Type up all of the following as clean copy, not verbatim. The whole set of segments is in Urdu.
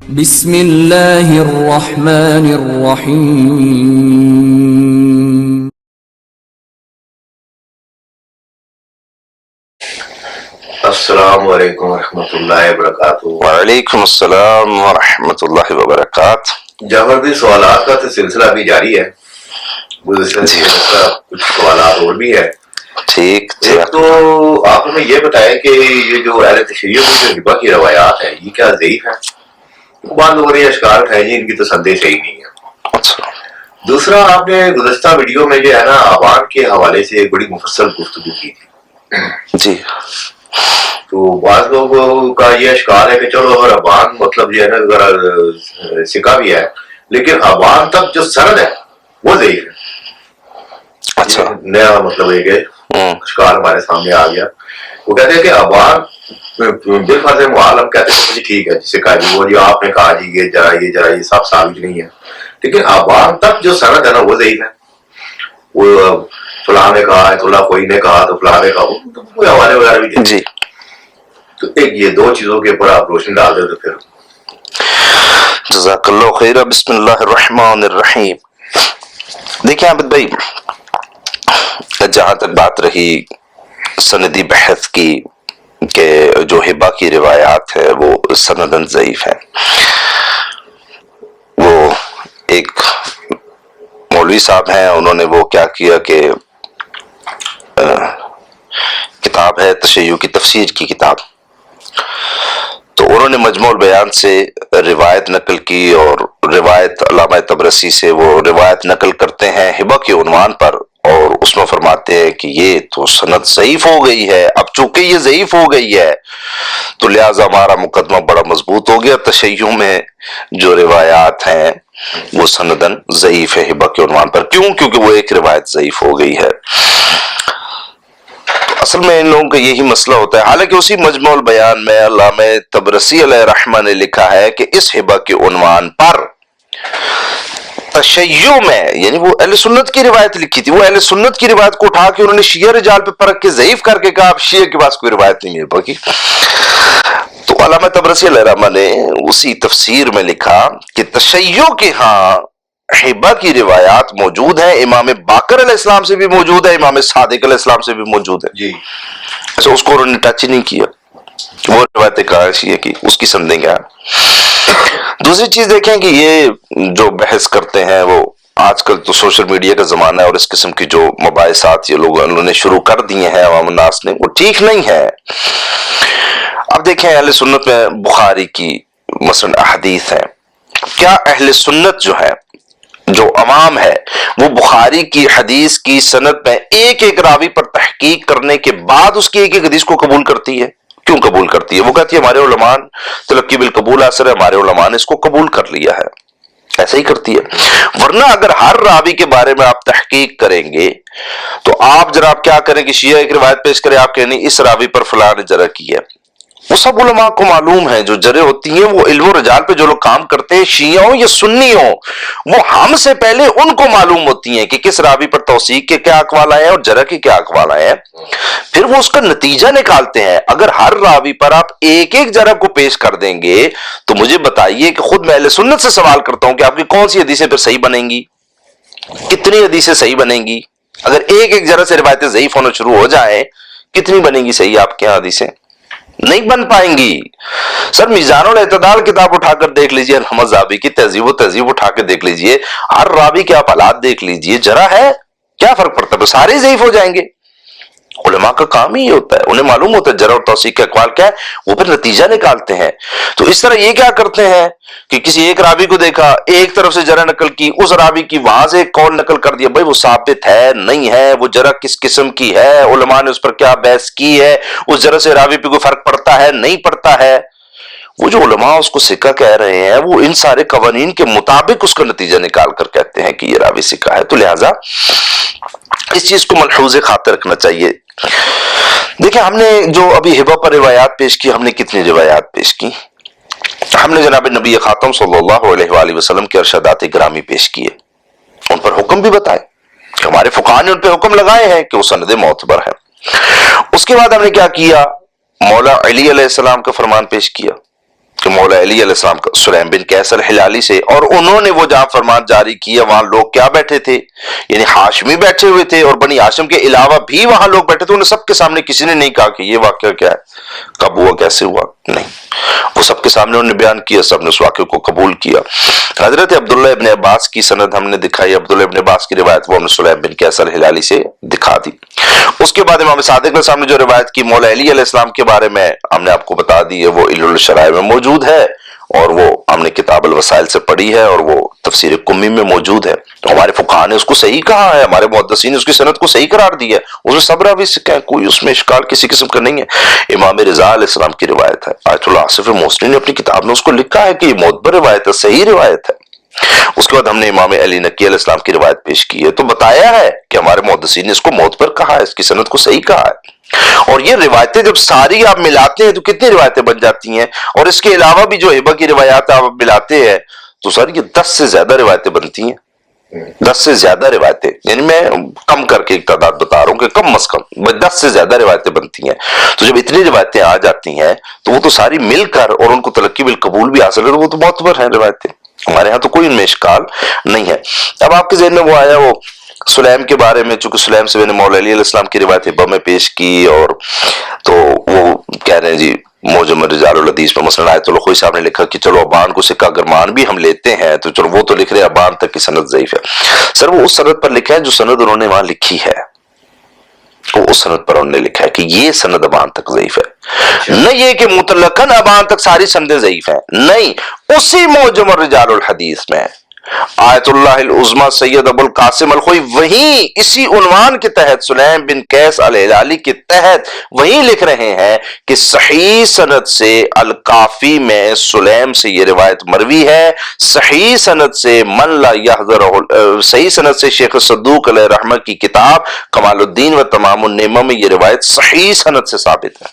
بسم اللہ الرحمن الرحیم. السلام علیکم ورحمۃ اللہ وبرکاتہ. وعلیکم السلام ورحمۃ اللہ وبرکاتہ. جعفر بھی سوالات کا تو سلسلہ بھی جاری ہے. گزشتہ کچھ سوالات اور بھی ہے. ٹھیک. تو آپ ہمیں یہ بتائیں کہ یہ جو اہل تشیع کی جو ہبہ کی روایات ہیں یہ کیا ضعیف ہیں؟ بعض لوگوں نے اشکال اٹھائے جی ان کی تو سندیں صحیح نہیں ہے. دوسرا آپ نے گزشتہ ویڈیو میں جو ہے نا آبان کے حوالے سے ایک بڑی مفصل گفتگو کی تھی جی. تو بعض لوگوں کا یہ اشکال ہے کہ چلو اگر ابان مطلب جو ہے نا ذرا سکا بھی ہے لیکن ابان تک جو سند ہے وہ ضعیف ہے. اچھا. نیا مطلب ہے کہ اشکال ہمارے سامنے آ گیا. وہ کہتے ہیں کہ ابان بالفرض محال ہم کہتے ہیں کہ ٹھیک ہے جسے کہا جی وہ جو آپ نے کہا جی یہ ذرا یہ سب ثابت نہیں ہے لیکن ابان تک جو سند ہے نا وہ ضعیف ہے. وہ فلاں نے کہا ہے اللہ کوئی نے کہا تو فلاں نے کہا کوئی حوالے وغیرہ بھی جی. تو ایک یہ دو چیزوں کے اوپر آپ روشنی ڈال دیں تو پھر. جزاک اللہ خیر. بسم اللہ الرحمن الرحیم. دیکھیں عابد بھائی، جہاں تک بات رہی سندی بحث کی کہ جو ہبہ کی روایات ہے وہ سندن ضعیف ہے، وہ ایک مولوی صاحب ہیں انہوں نے وہ کیا کیا کہ کتاب ہے تشیع کی تفسیر کی کتاب، تو انہوں نے مجموع البیان سے روایت نقل کی اور روایت علامہ طبرسی سے وہ روایت نقل کرتے ہیں ہبہ کے عنوان پر اور اس میں فرماتے ہیں کہ یہ تو سند ضعیف ہو گئی ہے. اب چونکہ یہ ضعیف ہو گئی ہے تو لہٰذا ہمارا مقدمہ بڑا مضبوط ہو گیا. تشیع میں جو روایات ہیں وہ سندن ضعیف ہے ہبہ کے عنوان پر. کیوں؟ کیونکہ وہ ایک روایت ضعیف ہو گئی ہے. اصل میں ان لوگوں کا یہی مسئلہ ہوتا ہے. حالانکہ اسی مجموع البیان میں علامہ طبرسی علیہ رحمہ نے لکھا ہے کہ اس ہبہ کے عنوان پر تشیع میں، یعنی وہ اہل سنت کی روایت لکھی تھی، وہ اہل سنت کی روایت کو اٹھا کے انہوں نے شیعہ رجال پہ پرکھ کے ضعیف کر کے کہا اب شیعہ کے پاس کوئی روایت نہیں ہے باقی. تو علامہ طبرسی علیہ رحمہ نے اسی تفسیر میں لکھا کہ تشیع کے ہاں ہبہ کی روایات موجود ہیں، امام باقر علیہ السلام سے بھی موجود ہے، امام صادق علیہ السلام سے بھی موجود ہے. جی اچھا، اس کو انہوں نے ٹچ ہی نہیں کیا کہ وہ روایتیں کہاں شیعہ کی، اس کی سندیں کیا. دوسری چیز دیکھیں کہ یہ جو بحث کرتے ہیں وہ آج کل تو سوشل میڈیا کا زمانہ ہے اور اس قسم کی جو مباحثات یہ لوگوں نے شروع کر دیے ہیں عوام الناس نے، وہ ٹھیک نہیں ہے. اب دیکھیں اہل سنت میں بخاری کی مثلا احادیث ہیں، کیا اہل سنت جو ہے جو عوام ہے وہ بخاری کی حدیث کی سند میں ایک ایک راوی پر تحقیق کرنے کے بعد اس کی ایک ایک حدیث کو قبول کرتی ہے؟ کیوں قبول کرتی ہے؟ وہ کہتی ہے ہمارے علماء تلقی بالقبول اثر ہے، ہمارے علماء نے اس کو قبول کر لیا ہے، ایسا ہی کرتی ہے. ورنہ اگر ہر راوی کے بارے میں آپ تحقیق کریں گے تو آپ جناب کیا کریں کہ شیعہ ایک روایت پیش کرے، آپ کہیں نہیں اس راوی پر فلاں نے جرح کی ہے. وہ سب علماء کو معلوم ہے جو جرح ہوتی ہیں وہ علم و رجال پہ جو لوگ کام کرتے ہیں شیعہ ہوں یا سنی ہوں، وہ ہم سے پہلے ان کو معلوم ہوتی ہیں کہ کس راوی پر توثیق کے کیا اقوال آئے ہیں اور جرح کے کیا اقوال آئے ہیں. پھر وہ اس کا نتیجہ نکالتے ہیں. اگر ہر راوی پر آپ ایک ایک جرح کو پیش کر دیں گے تو مجھے بتائیے کہ خود میں اہل سنت سے سوال کرتا ہوں کہ آپ کی کون سی حدیثیں پھر صحیح بنیں گی، کتنی حدیثیں صحیح بنیں گی؟ اگر ایک ایک جرح سے روایتیں ضعیف ہونا شروع ہو جائیں کتنی بنیں گی صحیح آپ کے یہاں حدیثیں؟ نہیں بن پائیں گی. سر میزان الاعتدال کتاب اٹھا کر دیکھ لیجئے، علامہ ذہبی کی تہذیب و تہذیب اٹھا کے دیکھ لیجئے، ہر راوی کے آپ حالات دیکھ لیجئے، جرح ہے کیا فرق پڑتا ہے؟ سارے ضعیف ہو جائیں گے. علماء کا کام ہی ہوتا ہے، انہیں معلوم ہوتا ہے جرح اور توثیق کے اقوال کیا ہے، وہ پھر نتیجہ نکالتے ہیں. تو اس طرح یہ کیا کرتے ہیں کہ کسی ایک راوی کو دیکھا، ایک طرف سے جرح نقل کی، اس راوی کی وہاں سے ایک قول نقل کر دیا، بھائی وہ ثابت ہے نہیں ہے، وہ جرح کس قسم کی ہے، علماء نے اس پر کیا بحث کی ہے، اس جرح سے راوی پہ کوئی فرق پڑتا ہے نہیں پڑتا ہے. وہ جو علماء اس کو سکہ کہہ رہے ہیں وہ ان سارے قوانین کے مطابق اس کا نتیجہ نکال کر کہتے ہیں کہ یہ راوی سکہ ہے. تو لہٰذا اس چیز کو ملحوظ خاطر رکھنا چاہیے. دیکھیں ہم نے جو ابھی ہبہ پر روایات پیش کی، ہم نے کتنی روایات پیش کی؟ ہم نے جناب نبی خاتم صلی اللہ علیہ وآلہ وسلم کے ارشادات گرامی پیش کیے، ان پر حکم بھی بتائے، ہمارے فقہاء نے ان پہ حکم لگائے ہیں کہ وہ سند معتبر ہے. اس کے بعد ہم نے کیا کیا؟ مولا علی علیہ السلام کا فرمان پیش کیا کہ مولا علی علیہ السلام کا سلیم بن قیس الہلالی سے، اور انہوں نے وہ جہاں فرمان جاری کیا وہاں لوگ کیا بیٹھے تھے، یعنی ہاشمی بیٹھے ہوئے تھے اور بنی ہاشم کے علاوہ بھی وہاں لوگ بیٹھے تھے، انہیں سب کے سامنے کسی نے نہیں کہا کہ یہ واقعہ کیا ہے، کب ہوا، کیسے ہوا، نہیں، وہ سب کے سامنے انہوں نے بیان کیا، سب نے اس واقعے کو قبول کیا۔ حضرت عبداللہ ابن عباس کی سند ہم نے دکھائی، عبداللہ ابن عباس کی روایت وہ ہم نے سلیم بن قیس الہلالی سے دکھا دی۔ اس کے بعد امام صادق علیہ السلام نے جو روایت کی مولا علی علیہ السلام کے بارے میں ہم نے آپ کو بتا دی ہے، وہ علل الشرائع میں موجود ہے، اور وہ ہم نے کتاب الوسائل سے پڑھی ہے، اور وہ تفسیر قمی میں موجود ہے۔ ہمارے فقہاء نے اس کو صحیح کہا ہے، ہمارے محدثین نے اس کی سند کو صحیح قرار دی ہے، اس میں سب راوی سے کہیں کوئی اس میں اشکال کسی قسم کا نہیں ہے۔ امام رضا علیہ السلام کی روایت ہے، آیت اللہ آصف موصلی نے اپنی کتاب میں اس کو لکھا ہے کہ یہ معتبر روایت ہے، صحیح روایت ہے۔ اس کے بعد ہم نے امام علی نقی علیہ السلام کی روایت پیش کی ہے، تو بتایا ہے کہ ہمارے محدثین نے اس کو معتبر کہا ہے، اس کی سند کو صحیح کہا ہے۔ اور یہ روایتیں جب ساری آپ ملاتے ہیں تو کتنی روایتیں بن جاتی ہیں، اور اس کے علاوہ بھی جو ہبہ کی روایات آپ ملاتے ہیں تو سر یہ 10 سے زیادہ روایتیں بنتی ہیں، 10 سے زیادہ روایتیں، یعنی میں کم کر کے ایک تعداد بتا رہا ہوں کہ کم از کم 10 سے زیادہ روایتیں بنتی ہیں۔ تو جب اتنی روایتیں آ جاتی ہیں تو وہ تو ساری مل کر اور ان کو تلقی بالقبول بھی حاصل ہے، تو وہ تو معتبر ہیں روایتیں، ہمارے ہاں تو کوئی ان میں اشکال نہیں ہے۔ اب آپ کے ذہن میں وہ آیا وہ سلیم کے بارے میں، چونکہ سلیم سے میں نے مولا علی علیہ السلام کی روایت ہبہ میں پیش کی، اور تو وہ کہہ رہے ہیں جی موجم رجال الحدیث میں مثلا آیت الخوئی صاحب نے لکھا کہ چلو ابان کو سکہ اگر مان بھی ہم لیتے ہیں تو چلو وہ تو لکھ رہے ہیں ابان تک کی سند ضعیف ہے۔ سر وہ اس سند پر لکھا ہے جو سند انہوں نے وہاں لکھی ہے، وہ اس سند پر انہوں نے لکھا ہے کہ یہ سند ابان تک ضعیف ہے، نہ یہ کہ مطلقاً ابان تک ساری سندیں ضعیف ہیں، نہیں، اسی موجم الرجال الحدیث میں آیت اللہ العظمی سید ابو القاسم الخوئی وہیں اسی عنوان کے تحت سلیم بن قیس الہلالی کے تحت وہیں لکھ رہے ہیں کہ صحیح سند سے الکافی میں سلیم سے یہ روایت مروی ہے، صحیح سند سے من لا یحذر، صحیح سند سے شیخ صدوق علیہ رحمہ کی کتاب کمال الدین و تمام النعمہ میں یہ روایت صحیح سند سے ثابت ہے،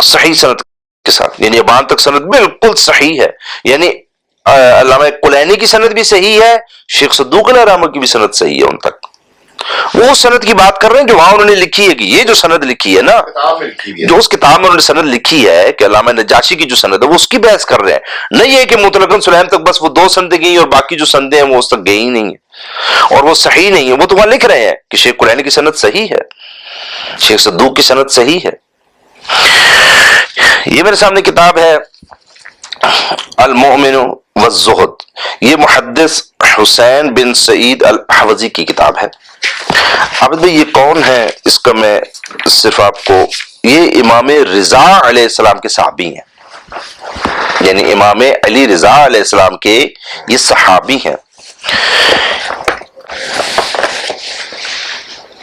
صحیح سند کے ساتھ، یعنی ابان تک سند بالکل صحیح ہے، یعنی علامہ کلینی کی سند بھی صحیح ہے، شیخ صدوق علیہ رحمہ کی بھی سند صحیح ہے ان تک۔ وہ سند کی بات کر رہے ہیں جو وہاں انہوں نے لکھی ہے، کہ یہ جو سند لکھی ہے نا، جو اس کتاب میں انہوں نے سند لکھی ہے کہ علامہ نجاشی کی جو سند ہے وہ اس کی بحث کر رہے ہیں، نہیں یہ کہ مطلقاً سلیم تک بس وہ 2 سندیں گئی اور باقی جو سندیں ہیں وہ اس تک گئی ہی نہیں ہیں اور وہ صحیح نہیں ہے۔ وہ تو وہاں لکھ رہے ہیں کہ شیخ کلینی کی سند صحیح ہے، شیخ صدوق کی سند صحیح ہے۔ یہ میرے سامنے کتاب ہے المؤمن والزہد، یہ محدث حسین بن سعید الاحوزی کی کتاب ہے۔ عابد بھائی یہ کون ہے، اس کا میں صرف آپ کو، یہ امام رضا علیہ السلام کے صحابی ہیں، یعنی امام علی رضا علیہ السلام کے یہ صحابی ہیں۔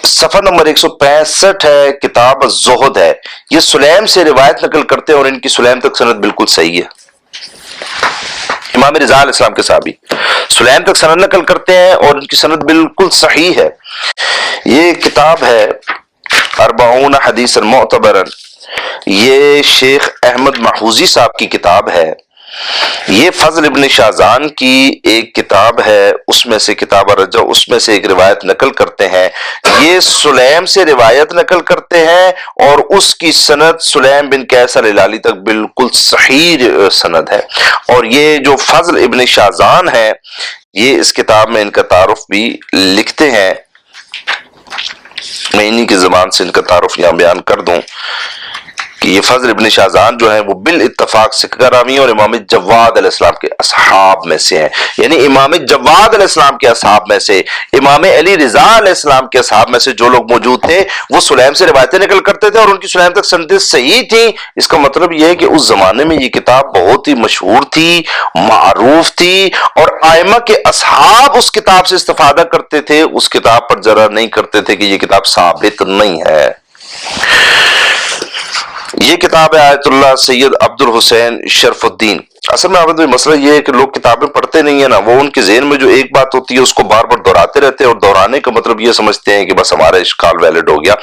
صفحہ نمبر 165 ہے، کتاب الزہد ہے، یہ سلیم سے روایت نقل کرتے ہیں اور ان کی سلیم تک سند بالکل صحیح ہے۔ امام رضا علیہ السلام کے صحابی سلیم تک سند نقل کرتے ہیں اور ان کی سند بالکل صحیح ہے۔ یہ کتاب ہے 40 حدیث معتبرا، یہ شیخ احمد محوزی صاحب کی کتاب ہے۔ یہ فضل ابن شاذان کی ایک کتاب ہے، اس میں سے کتاب الرجع، اس میں سے ایک روایت نقل کرتے ہیں، یہ سلیم سے روایت نقل کرتے ہیں اور اس کی سند سلیم بن قیس الہلالی تک بالکل صحیح سند ہے۔ اور یہ جو فضل ابن شاذان ہے، یہ اس کتاب میں ان کا تعارف بھی لکھتے ہیں، میں انہی کی زبان سے ان کا تعارف یہاں بیان کر دوں کہ یہ فضل ابن شاذان جو ہیں وہ بالاتفاق سکہ راوی ہیں اور امام جواد علیہ السلام کے اصحاب میں سے ہیں، یعنی امام جواد علیہ السلام کے اصحاب میں سے، امام علی رضا علیہ السلام کے اصحاب میں سے جو لوگ موجود تھے وہ سلیم سے روایتیں نقل کرتے تھے اور ان کی سلیم تک سندیں صحیح تھیں۔ اس کا مطلب یہ ہے کہ اس زمانے میں یہ کتاب بہت ہی مشہور تھی، معروف تھی، اور ائمہ کے اصحاب اس کتاب سے استفادہ کرتے تھے، اس کتاب پر ذرا نہیں کرتے تھے کہ یہ کتاب ثابت نہیں ہے۔ یہ کتاب ہے آیت اللہ سید عبد الحسین شرف الدین، اصل میں عابد بھائی مسئلہ یہ ہے کہ لوگ کتابیں پڑھتے نہیں ہیں نا، وہ ان کے ذہن میں جو ایک بات ہوتی ہے اس کو بار بار دہراتے رہتے ہیں، اور دہرانے کا مطلب یہ سمجھتے ہیں کہ بس ہمارا اشکال ویلڈ ہو گیا۔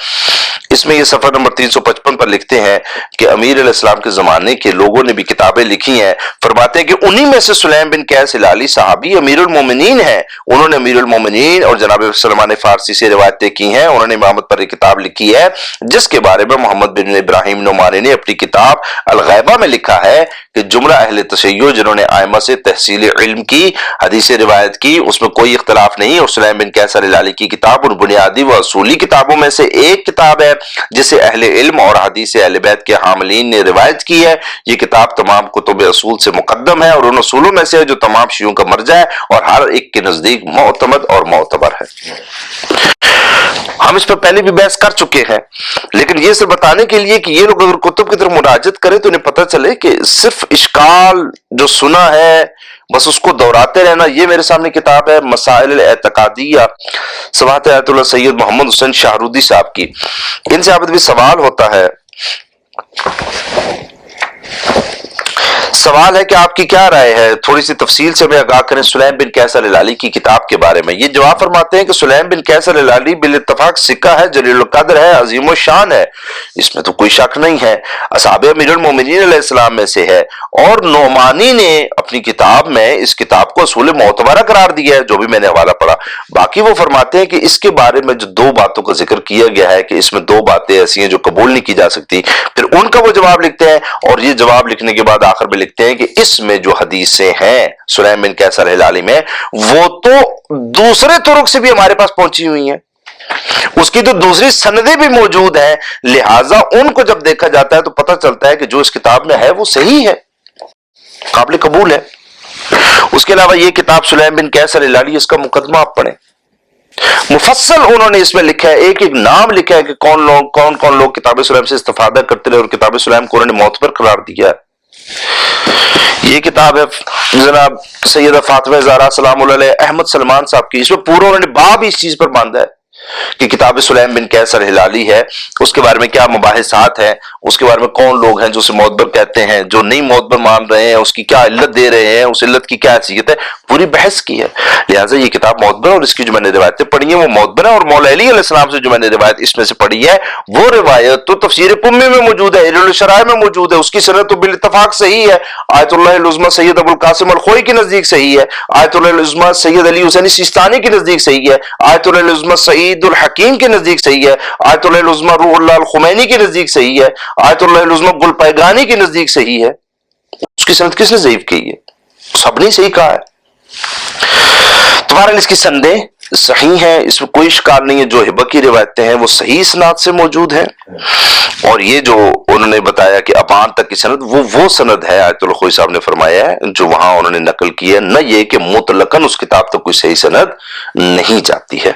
اس میں یہ صفحہ نمبر 355 پر لکھتے ہیں کہ امیر علیہ السلام کے زمانے کے لوگوں نے بھی کتابیں لکھی ہیں، فرماتے ہیں کہ انہی میں سے سلیم بن قیس ہلالی صحابی امیر المومنین ہیں، انہوں نے امیر المومنین اور جناب سلمان فارسی سے روایتیں کی ہیں، انہوں نے امامت پر ایک کتاب لکھی ہے جس کے بارے میں محمد بن ابراہیم نعمانی نے اپنی کتاب الغیبہ میں لکھا ہے کہ جملہ اہل تشیع جنہوں نے ائمہ سے تحصیل علم کی، حدیث روایت کی، اس میں کوئی اختلاف نہیں، اور سلیم بن قیس ہلالی کی کتاب ان بنیادی و اصولی کتابوں میں سے ایک کتاب ہے جسے اہل علم اور حدیث اہل بیت کے حاملین نے روایت کی ہے۔ یہ کتاب تمام کتب اصول سے مقدم ہے اور ان اصولوں میں سے ہے جو تمام شیعوں کا مرجع ہے اور ہر ایک کے نزدیک معتمد اور معتبر ہے۔ ہم اس پر پہلے بھی بحث کر چکے ہیں، لیکن یہ صرف بتانے کے لیے کہ یہ لوگ اگر کتب کی طرف مراجعت کریں تو انہیں پتہ چلے کہ صرف اشکال جو سنا ہے بس اس کو دہراتے رہنا۔ یہ میرے سامنے کتاب ہے مسائل الاعتقادیہ، سماحت آیت اللہ سید محمد حسین شاہرودی صاحب کی۔ ان سے عابد بھی سوال ہوتا ہے، سوال ہے کہ آپ کی کیا رائے ہے، تھوڑی سی تفصیل سے ہمیں آگاہ کریں سلیم بن قیس ہلالی کی کتاب کے بارے میں۔ یہ جواب فرماتے ہیں کہ سلیم بن قیس ہلالی بالاتفاق سکہ ہے، جلیل القدر ہے، عظیم الشان ہے، اس میں تو کوئی شک نہیں ہے، اصحاب امیر المومنین علیہ السلام میں سے ہے، اور نعمانی نے اپنی کتاب میں اس کتاب کو اصول معتبرہ قرار دیا ہے، جو بھی میں نے حوالہ پڑھا۔ باقی وہ فرماتے ہیں کہ اس کے بارے میں جو دو باتوں کا ذکر کیا گیا ہے کہ اس میں دو باتیں ایسی ہیں جو قبول نہیں کی جا سکتی، پھر ان کا وہ جواب لکھتے ہیں، اور یہ جواب لکھنے کے بعد آخر میں لکھتے ہیں کہ اس میں جو حدیثیں ہیں سلیم بن قیس ہلالی میں وہ تو دوسرے طرق سے بھی ہمارے پاس پہنچی ہوئی ہیں، اس کی تو دوسری سندیں بھی موجود ہیں، لہٰذا ان کو جب دیکھا جاتا ہے تو پتہ چلتا ہے کہ جو اس کتاب میں ہے وہ صحیح ہے، قابل قبول ہے۔ اس کے علاوہ یہ کتاب سلیم بن قیس ہلالی، اس کا مقدمہ آپ پڑھیں، مفصل انہوں نے اس میں لکھا ہے، ایک ایک نام لکھا ہے کہ کون کون لوگ کتاب سلیم سے استفادہ کرتے رہے اور کتاب سلیم کو انہوں نے معتبر قرار دیا ہے۔ یہ کتاب ہے جناب سیدہ فاطمہ زہرا سلام اللہ علیہ احمد سلمان صاحب کی، اس میں پورا انہوں نے باب اس چیز پر باندھا ہے کہ کتاب سلیم بن قیس ہلالی ہے، اس کے بارے میں کیا مباحثات ہیں، اس کے بارے میں کون لوگ ہیں جو اسے معتبر کہتے ہیں، جو نہیں معتبر مان رہے ہیں اس کی کیا علت دے رہے ہیں، اس علت کی کیا حیثیت ہے، پوری بحث کی ہے۔ لہٰذا یہ کتاب معتبر، اور اس کی جو میں نے روایتیں پڑھی ہیں وہ معتبر ہے، اور مولا علی علیہ السلام سے جو میں نے روایت اس میں سے پڑھی ہے وہ روایت تو تفسیر قمی میں موجود ہے، علل الشرائع میں موجود ہے، اس کی سند تو بالاتفاق صحیح ہے، آیت اللہ العظمیٰ سید ابو القاسم الخوئی کے نزدیک صحیح ہے، آیت اللہ العظمیٰ سید علی حسینی سیستانی کے نزدیک صحیح ہے، آیت اللہ العظمیٰ سعید الحکیم کے نزدیک صحیح ہے، آیت اللہ العظمیٰ روح اللہ الخمینی کے نزدیک صحیح ہے، آیت اللہ العظمیٰ گل پیگانی کے نزدیک صحیح ہے۔ اس کی سند کس نے ضعیف کی ہے؟ سب نے صحیح کہا ہے۔ تمہارے اس کی سندیں صحیح ہیں، اس میں کوئی اشکال نہیں ہے، جو ہبہ کی روایتیں ہیں وہ صحیح اسناد سے موجود ہیں، اور یہ جو انہوں نے بتایا کہ ابان تک کی سند وہ سند ہے آیت اللہ خوئی صاحب نے فرمایا ہے جو وہاں انہوں نے نقل کی ہے، نہ یہ کہ مطلقاً اس کتاب تک کوئی صحیح سند نہیں جاتی ہے۔